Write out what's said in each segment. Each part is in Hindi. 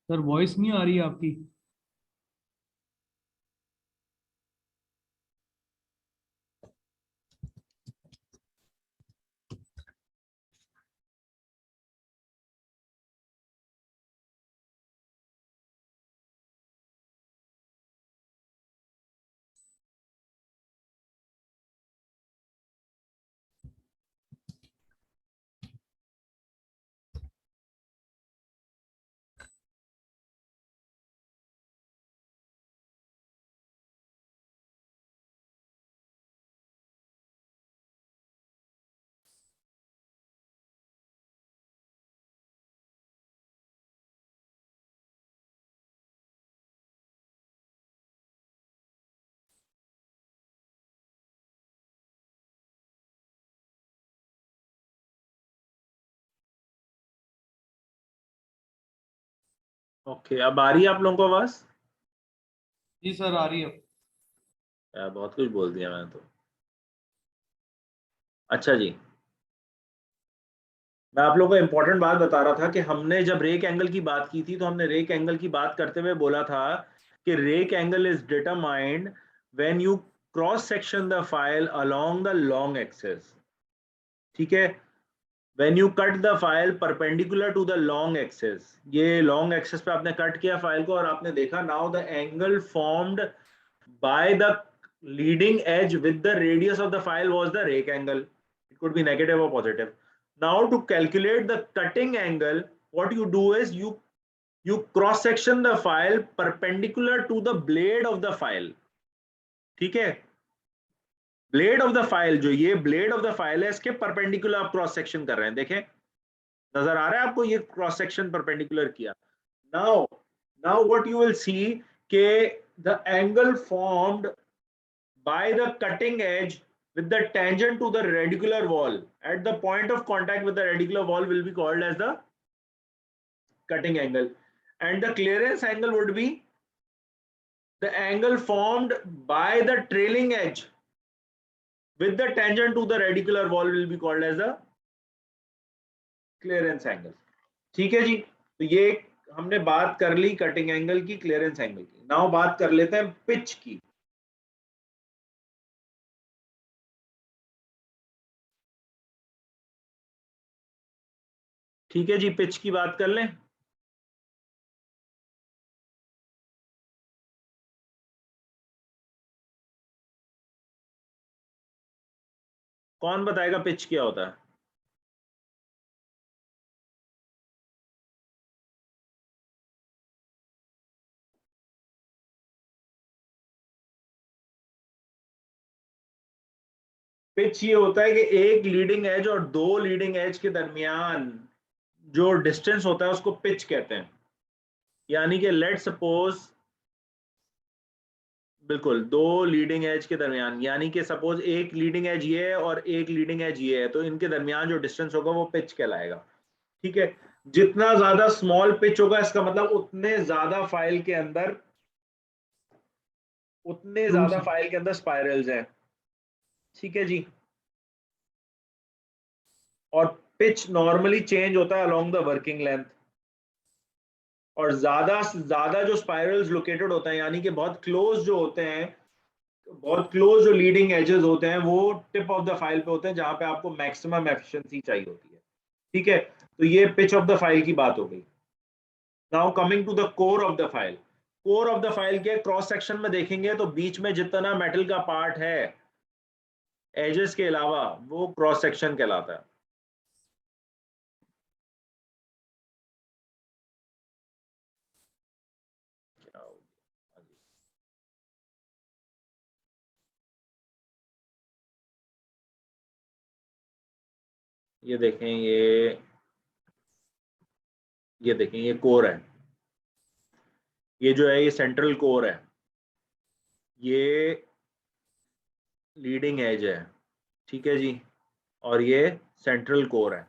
सर वॉइस नहीं आ रही है आपकी। ओके, अब आ रही है आप लोगों को आवाज? जी सर आ रही है। यार बहुत कुछ बोल दिया मैंने तो। अच्छा जी, मैं आप लोगों को इंपॉर्टेंट बात बता रहा था कि हमने जब रेक एंगल की बात की थी तो हमने रेक एंगल की बात करते हुए बोला था कि rake angle is determined when you cross section the file along the long axis. ठीक है, when you cut the file perpendicular to the long axis. ये लॉन्ग एक्सिस पे आपने कट किया फाइल को और आपने देखा now the angle formed by the leading edge with the radius of the file was the rake angle. It could be negative or positive. Now to calculate the cutting angle, what you do is you cross section the file perpendicular to the blade of the file. ठीक है, ब्लेड ऑफ द फाइल, जो ये ब्लेड ऑफ द फाइल है इसके परपेंडिकुलर आप क्रॉस सेक्शन कर रहे हैं। देखें, नजर आ रहा है आपको, ये क्रॉस सेक्शन परपेंडिकुलर किया। Now now what you will see के the angle formed by the cutting edge with the tangent to the radicular wall at the point of contact with the radicular wall will be called as the cutting angle, and the clearance angle would be the angle formed by the trailing edge with the tangent to the radicular wall will be called as the clearance angle. ठीक है जी, तो ये हमने बात कर ली कटिंग एंगल की, क्लियरेंस एंगल की। नाउ बात कर लेते हैं पिच की। ठीक है जी, पिच की बात कर लें। कौन बताएगा पिच क्या होता है? पिच ये होता है कि एक लीडिंग एज और दो लीडिंग एज के दरमियान जो डिस्टेंस होता है उसको पिच कहते हैं। यानी कि लेट सपोज, बिल्कुल दो लीडिंग एज के दरमियान, यानी कि सपोज एक लीडिंग एज ये है और एक लीडिंग एज ये है, तो इनके दरमियान जो डिस्टेंस होगा वो पिच कहलाएगा। ठीक है, जितना ज्यादा स्मॉल पिच होगा इसका मतलब उतने ट्रू ज्यादा सर। फाइल के अंदर स्पाइरल्स हैं। ठीक है जी, और पिच नॉर्मली चेंज होता है अलोंग द वर्किंग लेंथ। और ज्यादा से ज्यादा जो स्पाइरल्स लोकेटेड होते हैं, यानी कि बहुत क्लोज जो होते हैं, बहुत क्लोज जो लीडिंग एजेस होते हैं वो टिप ऑफ द फाइल पे होते हैं, जहां पे आपको मैक्सिमम एफिशिएंसी चाहिए होती है। ठीक है, तो ये पिच ऑफ द फाइल की बात हो गई। Now coming to the core of the file. Core of the file के क्रॉस सेक्शन में देखेंगे तो बीच में जितना मेटल का पार्ट है एजेस के अलावा वो क्रॉस सेक्शन कहलाता है। ये देखें, ये देखें, ये कोर है, ये जो है ये सेंट्रल कोर है, ये लीडिंग एज है। ठीक है जी, और ये सेंट्रल कोर है।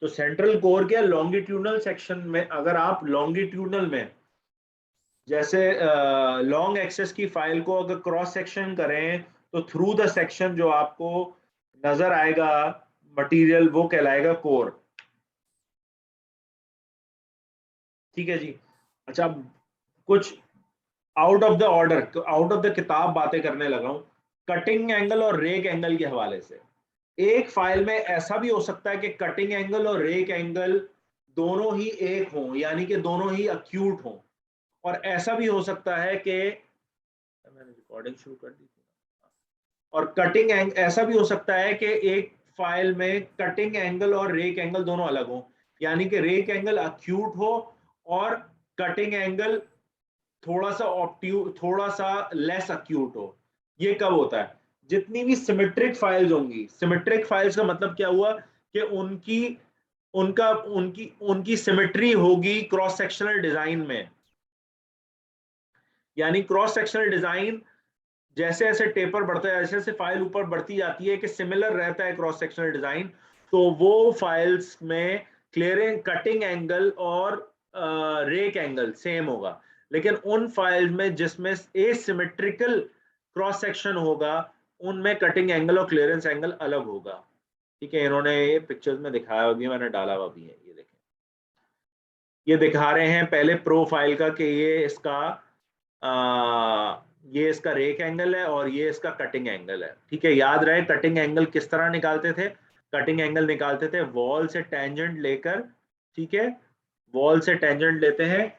तो सेंट्रल कोर के लॉन्गिट्यूडनल सेक्शन में, अगर आप लॉन्गिट्यूडनल में जैसे लॉन्ग एक्सेस की फाइल को अगर क्रॉस सेक्शन करें तो थ्रू द सेक्शन जो आपको नजर आएगा मटेरियल वो कहलाएगा कोर। ठीक है जी, अच्छा, कुछ out of the order, out of the किताब बातें करने लगा हूं कटिंग एंगल और रेक एंगल के हवाले से। एक फाइल में ऐसा भी हो सकता है कि कटिंग एंगल और रेक एंगल दोनों ही एक हों, यानी कि दोनों ही अक्यूट हों। और ऐसा भी हो सकता है कि मैंने रिकॉर्डिंग शुरू कर दी थी। और कटिंग एंगल, ऐसा भी हो सकता है कि एक फाइल में कटिंग एंगल और रेक एंगल दोनों अलग हो, यानी कि रेक एंगल अक्यूट हो और कटिंग एंगल थोड़ा सा ऑप्ट्यूट, थोड़ा सा लेस अक्यूट हो। ये कब होता है? जितनी भी सिमेट्रिक फाइल्स होंगी, सिमेट्रिक फाइल्स का मतलब क्या हुआ कि उनकी उनका उनकी उनकी सिमेट्री होगी क्रॉस सेक्शनल डिजाइन में। यानी क्रॉस सेक्शनल डिजाइन जैसे जैसे टेपर बढ़ता है, जैसे जैसे फाइल ऊपर बढ़ती जाती है कि सिमिलर रहता है क्रॉस सेक्शनल डिजाइन, तो वो फाइल्स में क्लियरिंग कटिंग एंगल और रेक एंगल सेम होगा। लेकिन उन फाइल्स में जिसमें एसिमेट्रिकल क्रॉस सेक्शन होगा, उनमें कटिंग एंगल और क्लियरेंस एंगल अलग होगा। ठीक है, इन्होंने ये पिक्चर्स में दिखाया हुआ भी, मैंने डाला हुआ भी है, ये देखें। ये दिखा रहे हैं पहले प्रोफाइल का कि ये इसका रेक एंगल है और ये इसका कटिंग एंगल है। ठीक है, याद रहे कटिंग एंगल किस तरह निकालते थे? कटिंग एंगल निकालते थे वॉल से टेंजेंट लेकर। ठीक है, वॉल से टेंजेंट लेते हैं,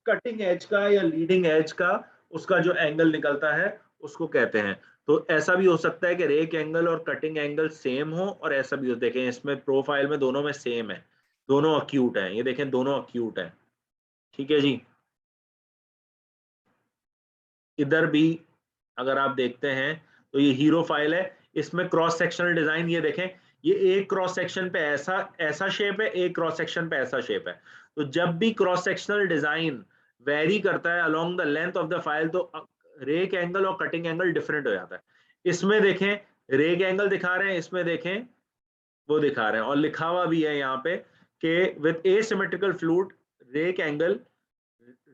कटिंग एज का या लीडिंग एज का उसका जो एंगल निकलता है उसको कहते हैं। तो ऐसा भी हो सकता है कि रेक एंगल और कटिंग एंगल सेम हो, और ऐसा भी हो, देखें इसमें प्रोफाइल में दोनों में सेम है, दोनों अक्यूट है, ये देखें दोनों अक्यूट है। ठीक है जी, इधर भी अगर आप देखते हैं तो ये हीरो फाइल है, इसमें क्रॉस सेक्शनल डिजाइन ये देखें, ये एक क्रॉस सेक्शन पे ऐसा ऐसा शेप है, एक क्रॉस सेक्शन पे ऐसा शेप है। तो जब भी क्रॉस सेक्शनल डिजाइन वेरी करता है along the length of the file, तो रेक एंगल और कटिंग एंगल डिफरेंट हो जाता है। इसमें देखें रेक एंगल दिखा रहे हैं, इसमें देखें वो दिखा रहे हैं, और लिखा हुआ भी है यहाँ पे कि with asymmetrical fluid rake angle,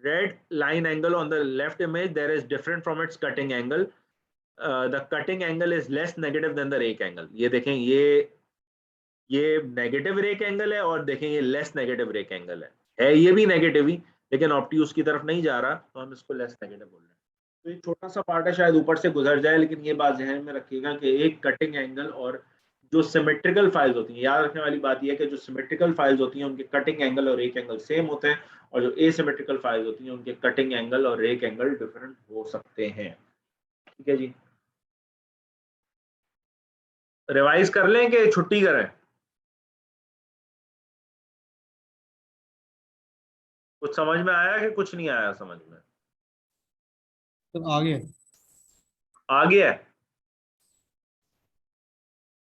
red line angle on the left image there is different from its cutting angle. The cutting angle is less negative than the rake angle. ये देखें, ये नेगेटिव रेक एंगल है, और देखें ये लेस नेगेटिव रेक एंगल है ये भी नेगेटिव ही, लेकिन ऑप्टियूज की तरफ नहीं जा रहा, तो हम इसको लेस नेगेटिव बोल रहे हैं। तो ये छोटा सा पार्ट है, शायद ऊपर से गुजर जाए, लेकिन ये बात ध्यान में रखिएगा कि एक कटिंग एंगल और जो सिमेट्रिकल फाइल्स होती हैं, याद रखने वाली बात यह है कि जो सिमेट्रिकल फाइल्स होती हैं उनके कटिंग एंगल और रेक एंगल सेम होते हैं, और जो एसिमेट्रिकल फाइल्स होती हैं उनके कटिंग एंगल और रेक एंगल डिफरेंट हो सकते हैं। ठीक है जी, रिवाइज कर लें कि छुट्टी करें? कुछ समझ में आया कि कुछ नहीं आया समझ में? तो आगे आ गया है?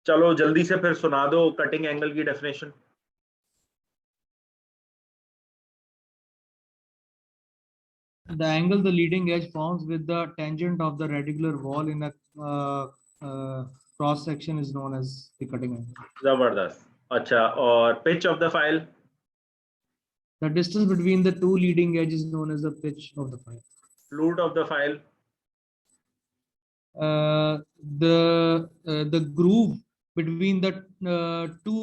चलो जल्दी से फिर सुना दो कटिंग एंगल की definition. the angle the leading edge forms with the tangent of the radicular wall in a cross section is known as the cutting angle. जबरदस्त। अच्छा, और pitch of the file? The distance between the two leading edges is known as the pitch of the file. Flute of the file? uh, the groove between the two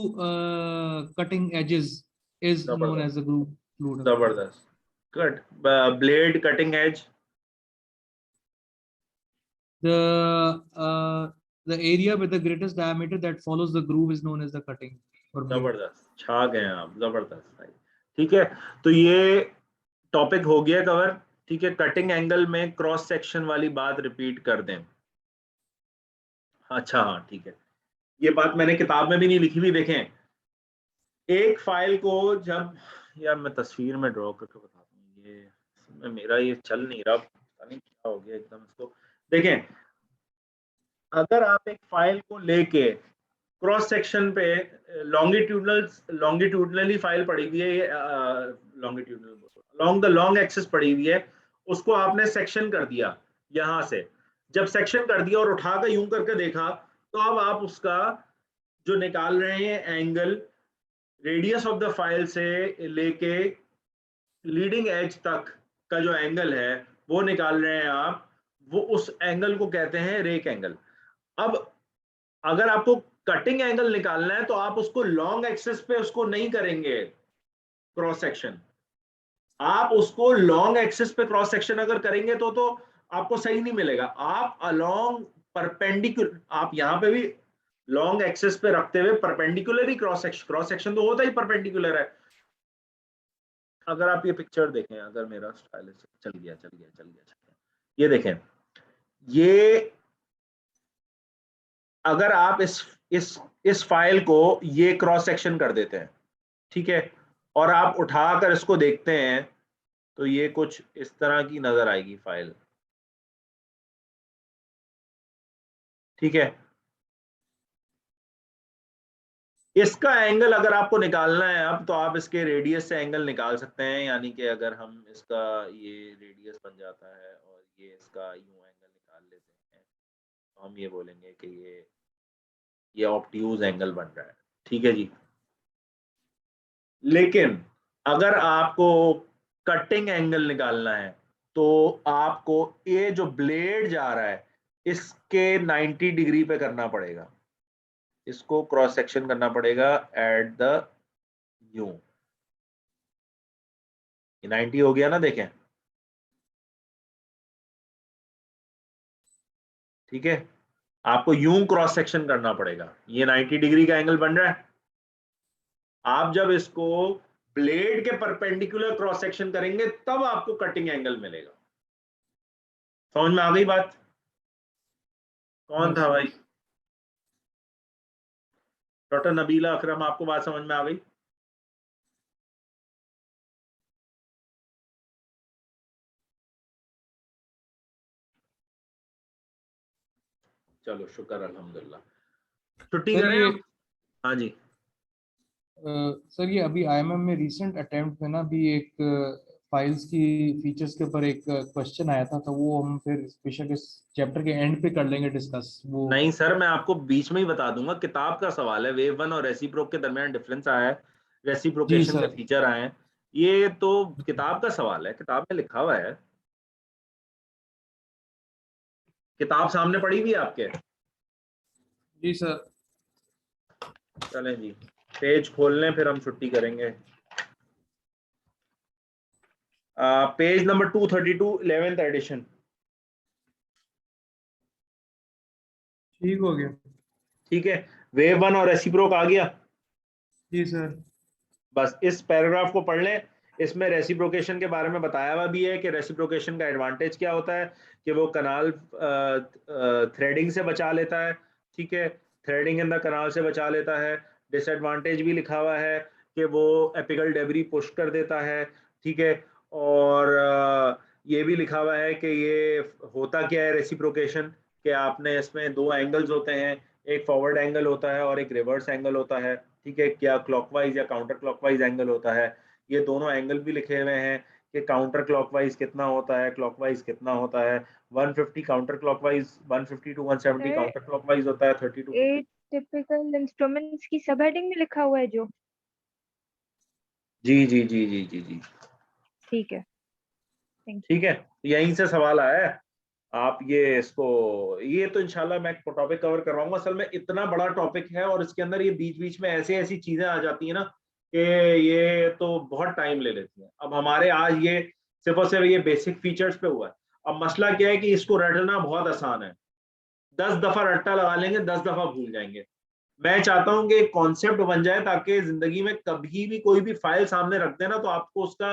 cutting edges is known as जबरदस्त, the groove fluid of the file. जबरदस्त। Cut blade cutting edge? The area with the greatest diameter that follows the groove is known as the cutting or blade. जबरदस्त, छा गए आप, जबरदस्त भाई। ठीक है, तो ये टॉपिक हो गया कवर। ठीक है, कटिंग एंगल में क्रॉस सेक्शन वाली बात रिपीट कर दें। अच्छा हाँ ठीक है, ये बात मैंने किताब में भी नहीं लिखी हुई, देखें एक फाइल को जब, यार मैं तस्वीर में ड्रॉ करके बताता हूँ, ये इसमें मेरा ये चल नहीं रहा, पता नहीं क्या हो गया एकदम इसको। देखें, अगर आप एक फाइल को लेके क्रॉस सेक्शन पे लॉन्गिट्यूडनली फाइल पड़ी हुई है, longitudinal along the long axis पड़ी हुई है, उसको आपने सेक्शन कर दिया यहां से। जब सेक्शन कर दिया और उठाकर यूं करके देखा, तो अब आप उसका जो निकाल रहे हैं angle, radius of the file से लेके लीडिंग एज तक का जो एंगल है वो निकाल रहे हैं आप, वो उस एंगल को कहते हैं रेक एंगल। अब अगर आपको कटिंग एंगल निकालना है तो आप उसको लॉन्ग एक्सिस पे उसको नहीं करेंगे क्रॉस सेक्शन, आप उसको लॉन्ग एक्सिस पे क्रॉस सेक्शन अगर करेंगे तो आपको सही नहीं मिलेगा। आप अलोंग परपेंडिकुलर, आप यहाँ पे भी लॉन्ग एक्सिस पे रखते हुए परपेंडिकुलर ही क्रॉस सेक्शन तो होता ही परपेंडिकुलर है। अगर आप ये पिक्चर देखें, अगर मेरा स्टाइलिश चल गया, ये देखें, ये अगर आप इस फाइल को ये क्रॉस सेक्शन कर देते हैं, ठीक है, और आप उठाकर इसको देखते हैं तो ये कुछ इस तरह की नजर आएगी फाइल, ठीक है। इसका एंगल अगर आपको निकालना है अब, तो आप इसके रेडियस से एंगल निकाल सकते हैं, यानी कि अगर हम इसका ये रेडियस बन जाता है और ये इसका यूं एंगल निकाल लेते हैं, तो हम ये बोलेंगे कि ये ऑब्ट्यूज एंगल बन रहा है, ठीक है जी। लेकिन अगर आपको कटिंग एंगल निकालना है तो आपको ये जो ब्लेड जा रहा है इसके 90 डिग्री पे करना पड़ेगा, इसको क्रॉस सेक्शन करना पड़ेगा एट द यू। 90 हो गया ना, देखें, ठीक है। आपको यूं क्रॉस सेक्शन करना पड़ेगा, ये 90 डिग्री का एंगल बन रहा है। आप जब इसको ब्लेड के परपेंडिकुलर क्रॉस सेक्शन करेंगे तब आपको कटिंग एंगल मिलेगा। समझ में आ गई बात? कौन Yes, था sir. भाई? डॉक्टर नबीला अकरम, आपको बात समझ में आ गई? चलो शुक्र अल्हम्दुलिल्लाह। छुट्टी सर करें ये अब? हाँ जी। सर ये अभी आईएमएम में रीसेंट अटेम्प्ट में ना भी एक फाइल्स की फीचर्स के ऊपर एक क्वेश्चन आया था, तो वो हम फिर बेशक इस चैप्टर के एंड पे कर लेंगे डिस्कस वो। नहीं सर, मैं आपको बीच में ही बता दूंगा, किताब का सवाल है, वेव वन और रेसिप्रोक के दरमियान डिफरेंस आया है, जी रेसिप्रोकेशन के सर। फीचर आए हैं, ये तो किताब का सवाल है, किताब में लिखा हुआ है, किताब सामने पड़ी हुई है आपके। जी सर। चलें जी, पेज खोल लें फिर हम छुट्टी करेंगे। Page number 232, 11th edition. ठीक हो गया। ठीक है, वेव वन और रेसिप्रोक आ गया। जी सर। बस इस पैराग्राफ को पढ़ लें, इसमें रेसिप्रोकेशन के बारे में बताया हुआ भी है कि रेसिप्रोकेशन का एडवांटेज क्या होता है, कि वो कनाल थ्रेडिंग से बचा लेता है, ठीक है, थ्रेडिंग इन द कनाल से बचा लेता है। डिसएडवांटेज भी लिखा हुआ है कि वो एपिकल डेब्री पुश कर देता है, ठीक है। और ये भी लिखा हुआ है कि ये होता क्या है रेसिप्रोकेशन, कि आपने इसमें दो एंगल्स होते हैं, एक फॉरवर्ड एंगल होता है और एक रिवर्स एंगल होता है, ठीक है, क्या क्लॉकवाइज या काउंटर क्लॉकवाइज एंगल होता है। ये दोनों एंगल भी लिखे हुए हैं कि काउंटर क्लॉकवाइज कितना होता है, क्लॉकवाइज कितना होता है। 150 counter clockwise, 150 to 170 sir counter clockwise होता है, 30 टू 50। टिपिकल इंस्ट्रूमेंट्स की सब हेडिंग में लिखा हुआ है जो। जी जी जी जी जी जी, ठीक है, थैंक यू। ठीक है, यहीं से सवाल आया है। आप ये इसको, ये तो इंशाल्लाह मैं टॉपिक कवर करवाऊंगा। असल में इतना बड़ा टॉपिक है और इसके अंदर ये बीच बीच में ऐसी ऐसी चीजें आ जाती है ना कि ये तो बहुत टाइम ले लेती हैं। अब हमारे आज ये सिर्फ और सिर्फ ये बेसिक फीचर्स पे हुआ है। अब मसला क्या है कि इसको रटना बहुत आसान है, 10 दफा रट्टा लगा लेंगे, 10 दफा भूल जाएंगे। मैं चाहता हूं कि एक कॉन्सेप्ट बन जाए ताकि जिंदगी में कभी भी कोई भी फाइल सामने रख देना तो आपको उसका,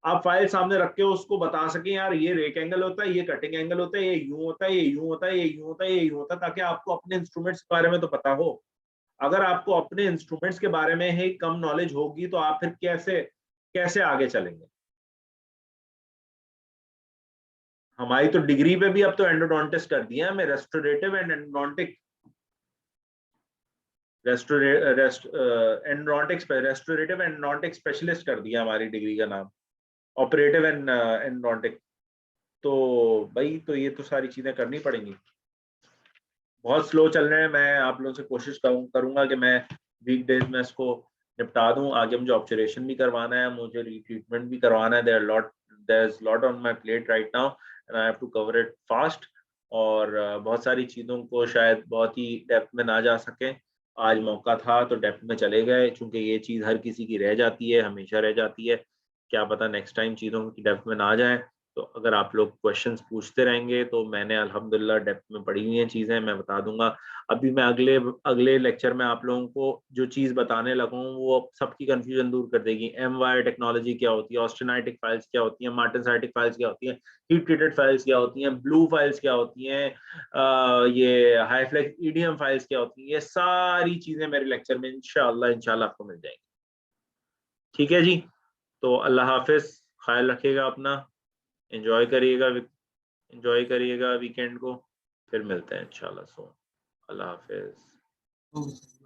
आप फाइल सामने रख के उसको बता सकें, यार ये रेक एंगल होता है, ये कटिंग एंगल होता है, ये यूं होता है, ये यूं होता है, ये यूं होता है, ये यूं होता है, ताकि आपको अपने इंस्ट्रूमेंट्स के बारे में तो पता हो। अगर आपको अपने इंस्ट्रूमेंट्स के बारे में ही कम नॉलेज होगी तो आप फिर कैसे कैसे आगे चलेंगे। हमारी तो डिग्री पे भी अब तो एंडोडोंटिस्ट कर दिया हमें, restorative and endodontic, restorative endodontic specialist कर दिया हमारी डिग्री का नाम, ऑपरेटिव एंड एंडोडोंटिक। तो भाई तो ये तो सारी चीजें करनी पड़ेंगी। बहुत स्लो चल रहे हैं, मैं आप लोगों से कोशिश करूंगा कि मैं वीक डेज में इसको निपटा दूं। आगे मुझे ऑब्जर्वेशन भी करवाना है, मुझे रीट्रीटमेंट भी करवाना है। There is lot on my plate right now and I have to cover it fast. और बहुत सारी चीज़ों को शायद बहुत ही डेप्थ में ना जा सके, आज मौका था तो डेप्थ में चले गए, क्योंकि ये चीज़ हर किसी की रह जाती है, हमेशा रह जाती है। क्या पता नेक्स्ट टाइम चीज़ों की डेप्थ में ना जाए। तो अगर आप लोग क्वेश्चंस पूछते रहेंगे तो मैंने अल्हम्दुलिल्लाह डेप्थ में पढ़ी हुई हैं चीज़ें, मैं बता दूंगा। अभी मैं अगले लेक्चर में आप लोगों को जो चीज़ बताने लगा हूँ वो सबकी कंफ्यूजन दूर कर देगी। एम वायर टेक्नोलॉजी क्या होती है, ऑस्टेनाइटिक फाइल्स क्या होती हैं, मार्टेनसाइटिक फाइल्स क्या होती हैं, हीट ट्रीटेड फाइल्स क्या होती हैं, ब्लू फाइल्स क्या होती हैं, ये हाईफ्लेक्स ईडीएम फाइल्स क्या होती हैं, ये सारी चीज़ें मेरे लेक्चर में इंशाल्लाह आपको मिल जाएंगी। ठीक है जी, तो अल्लाह हाफिज, ख्याल रखिएगा अपना, एंजॉय करिएगा वीकेंड को, फिर मिलते हैं इंशाल्लाह। सो अल्लाह हाफिज। ओके।